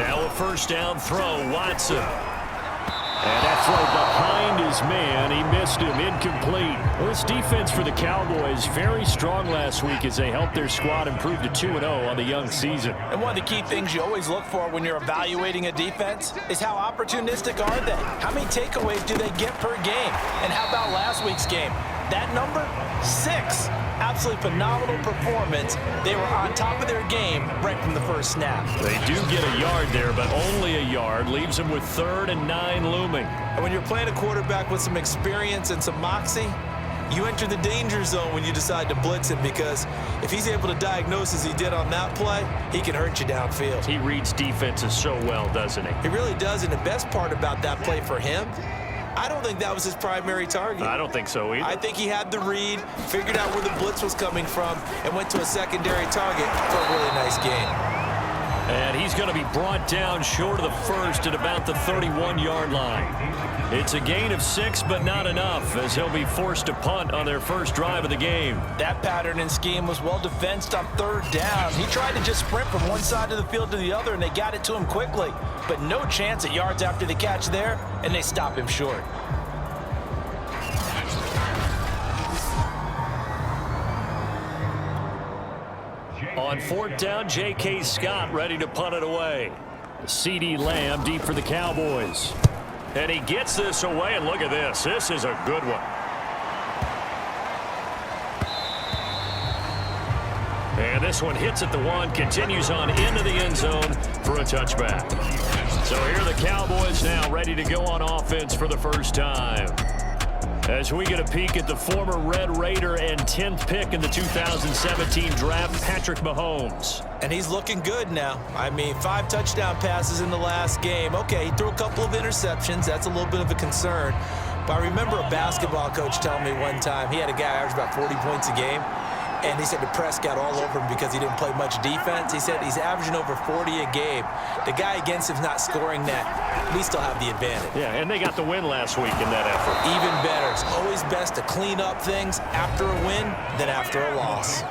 Now a first down throw, Watson. And that throw behind his man. He missed him, incomplete. Well, this defense for the Cowboys, very strong last week as they helped their squad improve to 2-0 on the young season. And one of the key things you always look for when you're evaluating a defense is how opportunistic are they? How many takeaways do they get per game? And how about last week's game? That number, 6. Absolutely phenomenal performance. They were on top of their game right from the first snap. They do get a yard there, but only a yard. Leaves them with 3rd and 9 looming. And when you're playing a quarterback with some experience and some moxie, you enter the danger zone when you decide to blitz him, because if he's able to diagnose as he did on that play, he can hurt you downfield. He reads defenses so well, doesn't he? He really does, and the best part about that play for him, I don't think that was his primary target. I don't think so either. I think he had the read, figured out where the blitz was coming from, and went to a secondary target for a really nice game. And he's going to be brought down short of the first at about the 31-yard line. It's a gain of 6, but not enough, as he'll be forced to punt on their first drive of the game. That pattern and scheme was well defensed on 3rd down. He tried to just sprint from one side of the field to the other, and they got it to him quickly. But no chance at yards after the catch there, and they stop him short. On 4th down, J.K. Scott ready to punt it away. C.D. Lamb deep for the Cowboys. And he gets this away, and look at this. This is a good one. And this one hits at the 1, continues on into the end zone for a touchback. So here are the Cowboys now ready to go on offense for the first time. As we get a peek at the former Red Raider and 10th pick in the 2017 draft, Patrick Mahomes. And he's looking good now. I mean, 5 touchdown passes in the last game. Okay, he threw a couple of interceptions. That's a little bit of a concern. But I remember a basketball coach telling me one time he had a guy average about 40 points a game. And he said the press got all over him because he didn't play much defense. He said he's averaging over 40 a game. The guy against him's not scoring that. We still have the advantage. Yeah, and they got the win last week in that effort. Even better. It's always best to clean up things after a win than after a loss.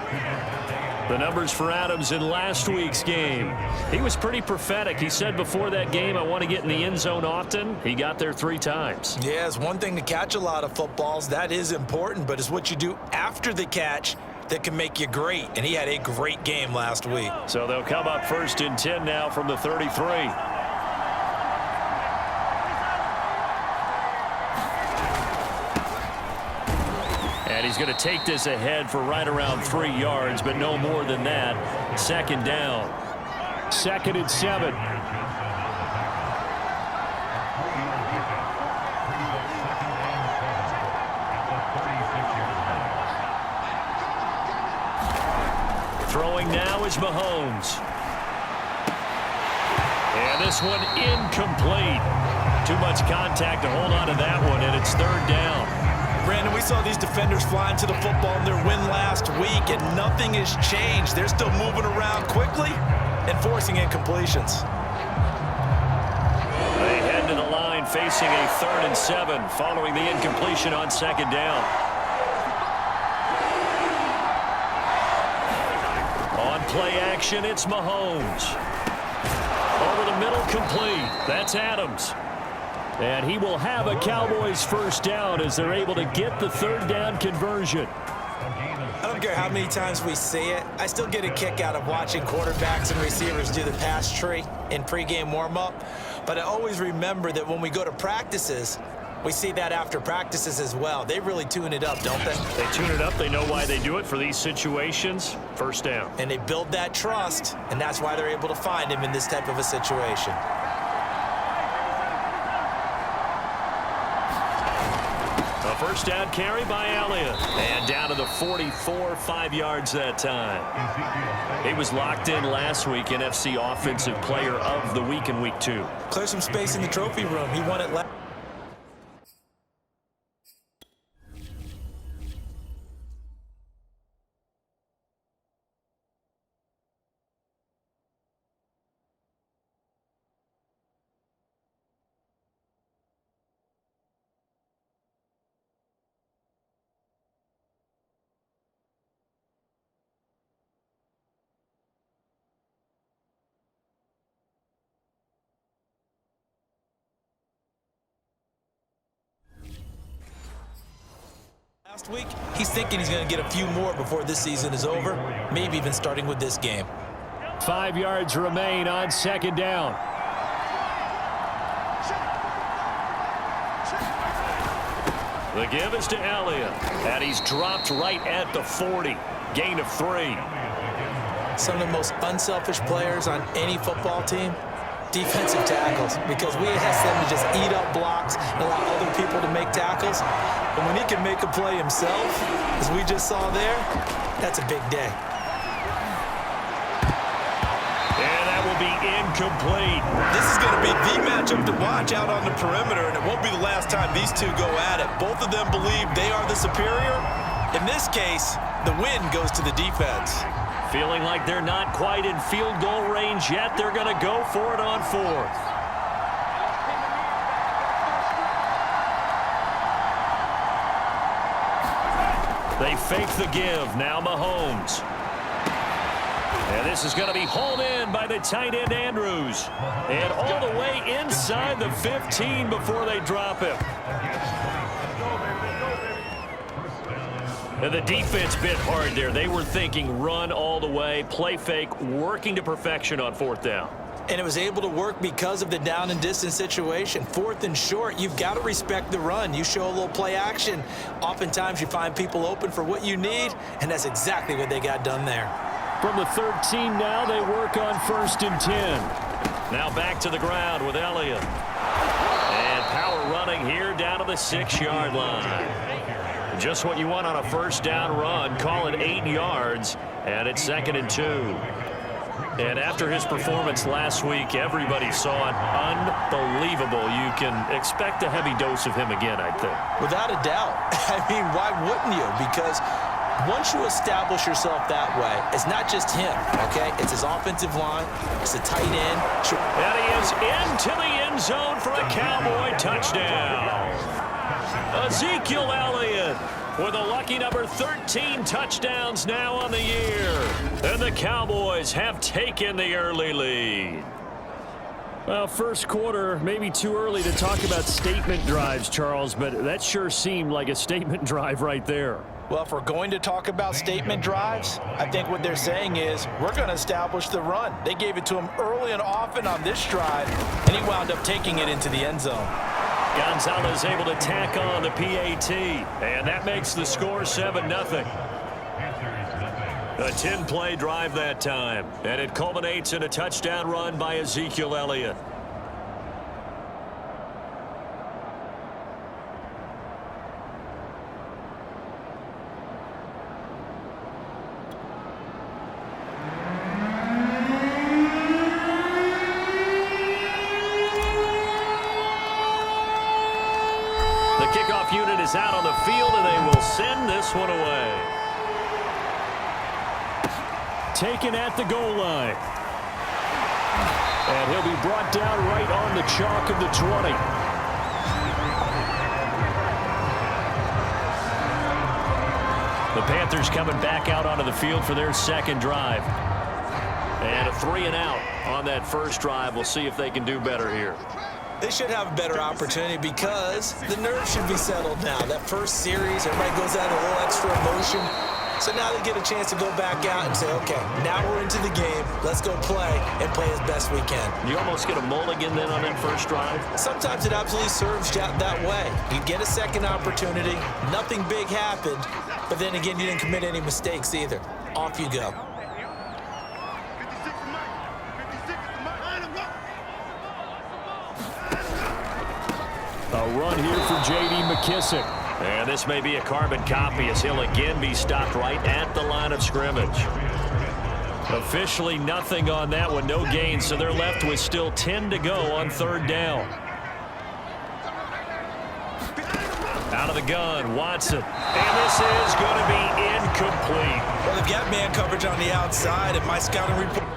The numbers for Adams in last week's game. He was pretty prophetic. He said before that game, I want to get in the end zone often. He got there 3 times. Yeah, it's one thing to catch a lot of footballs. That is important, but it's what you do after the catch that can make you great, and he had a great game last week. So they'll come up 1st and 10 now from the 33. And he's going to take this ahead for right around 3 yards, but no more than that. 2nd down. 2nd and 7. Throwing now is Mahomes. And this one incomplete. Too much contact to hold on to that one, and it's 3rd down. Brandon, we saw these defenders flying to the football in their win last week, and nothing has changed. They're still moving around quickly and forcing incompletions. They head to the line facing a 3rd and 7 following the incompletion on 2nd down. Play action, it's Mahomes. Over the middle, complete. That's Adams. And he will have a Cowboys first down as they're able to get the 3rd down conversion. I don't care how many times we see it. I still get a kick out of watching quarterbacks and receivers do the pass tree in pregame warm-up. But I always remember that when we go to practices, we see that after practices as well. They really tune it up, don't they? They tune it up. They know why they do it for these situations. First down. And they build that trust, and that's why they're able to find him in this type of a situation. A first down carry by Elliott. And down to the 44, 5 yards that time. He was locked in last week, NFC Offensive Player of the Week in Week 2. Clear some space in the trophy room. He won it last. Last week, he's thinking he's going to get a few more before this season is over, maybe even starting with this game. 5 yards remain on second down. The give is to Elliott, and he's dropped right at the 40. Gain of 3. Some of the most unselfish players on any football team, defensive tackles, because we ask them to just eat up blocks and allow other people to make tackles. But when he can make a play himself, as we just saw there, that's a big day. And that will be incomplete. This is going to be the matchup to watch out on the perimeter, and it won't be the last time these two go at it. Both of them believe they are the superior. In this case, the win goes to the defense. Feeling like they're not quite in field goal range yet, they're going to go for it on 4th. They fake the give. Now Mahomes. And this is going to be hauled in by the tight end Andrews. And all the way inside the 15 before they drop him. And the defense bit hard there. They were thinking run all the way, play fake, working to perfection on 4th down. And it was able to work because of the down and distance situation. 4th and short, you've got to respect the run. You show a little play action. Oftentimes you find people open for what you need, and that's exactly what they got done there. From the 13 now, they work on 1st and 10. Now back to the ground with Elliott. And power running here down to the 6-yard line. Just what you want on a 1st down run. Call it 8 yards, and it's 2nd and 2. And after his performance last week, everybody saw it. Unbelievable. You can expect a heavy dose of him again, I think. Without a doubt. I mean, why wouldn't you? Because once you establish yourself that way, it's not just him, okay? It's his offensive line. It's the tight end. And he is into the end zone for a Cowboy touchdown. Ezekiel Elliott with a lucky number 13 touchdowns now on the year. And the Cowboys have taken the early lead. Well, first quarter, maybe too early to talk about statement drives, Charles, but that sure seemed like a statement drive right there. Well, if we're going to talk about statement drives, I think what they're saying is we're going to establish the run. They gave it to him early and often on this drive, and he wound up taking it into the end zone. Gonzalez able to tack on the PAT, and that makes the score 7-0. A 10-play drive that time, and it culminates in a touchdown run by Ezekiel Elliott. The kickoff unit is out on the field, and they will send this one away. Taken at the goal line. And he'll be brought down right on the chalk of the 20. The Panthers coming back out onto the field for their second drive. And a 3-and-out on that first drive. We'll see if they can do better here. They should have a better opportunity because the nerves should be settled now. That first series, everybody goes out a little extra emotion. So now they get a chance to go back out and say, okay, now we're into the game. Let's go play and play as best we can. You almost get a mulligan then on that first drive? Sometimes it absolutely serves that way. You get a second opportunity. Nothing big happened. But then again, you didn't commit any mistakes either. Off you go. A run here for J.D. McKissick. And this may be a carbon copy as he'll again be stopped right at the line of scrimmage. Officially nothing on that one, no gain, so they're left with still 10 to go on third down. Out of the gun, Watson. And this is going to be incomplete. Well, they've got man coverage on the outside, and my scouting report.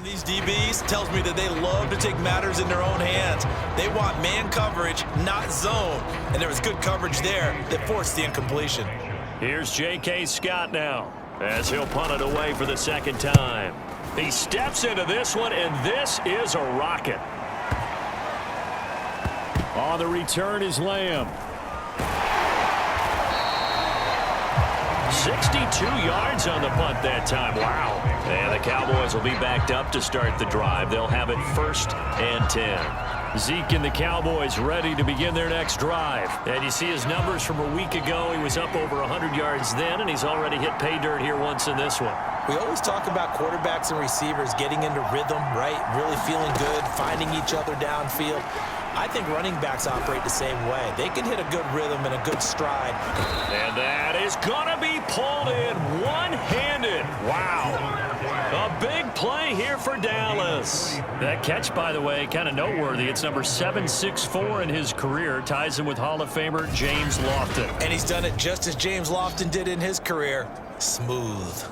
From these DBs tells me that they love to take matters in their own hands. They want man coverage, not zone. And there was good coverage there that forced the incompletion. Here's J.K. Scott now as he'll punt it away for the second time. He steps into this one, and this is a rocket. On the return is Lamb. 62 yards on the punt that time. Wow. And the Cowboys will be backed up to start the drive. They'll have it 1st and 10. Zeke and the Cowboys ready to begin their next drive. And you see his numbers from a week ago. He was up over 100 yards then, and he's already hit pay dirt here once in this one. We always talk about quarterbacks and receivers getting into rhythm, right? Really feeling good, finding each other downfield. I think running backs operate the same way. They can hit a good rhythm and a good stride. And that is going to be pulled in one-handed. Wow. A big play here for Dallas. That catch, by the way, kind of noteworthy. It's number 764 in his career. Ties him with Hall of Famer James Lofton. And he's done it just as James Lofton did in his career. Smooth.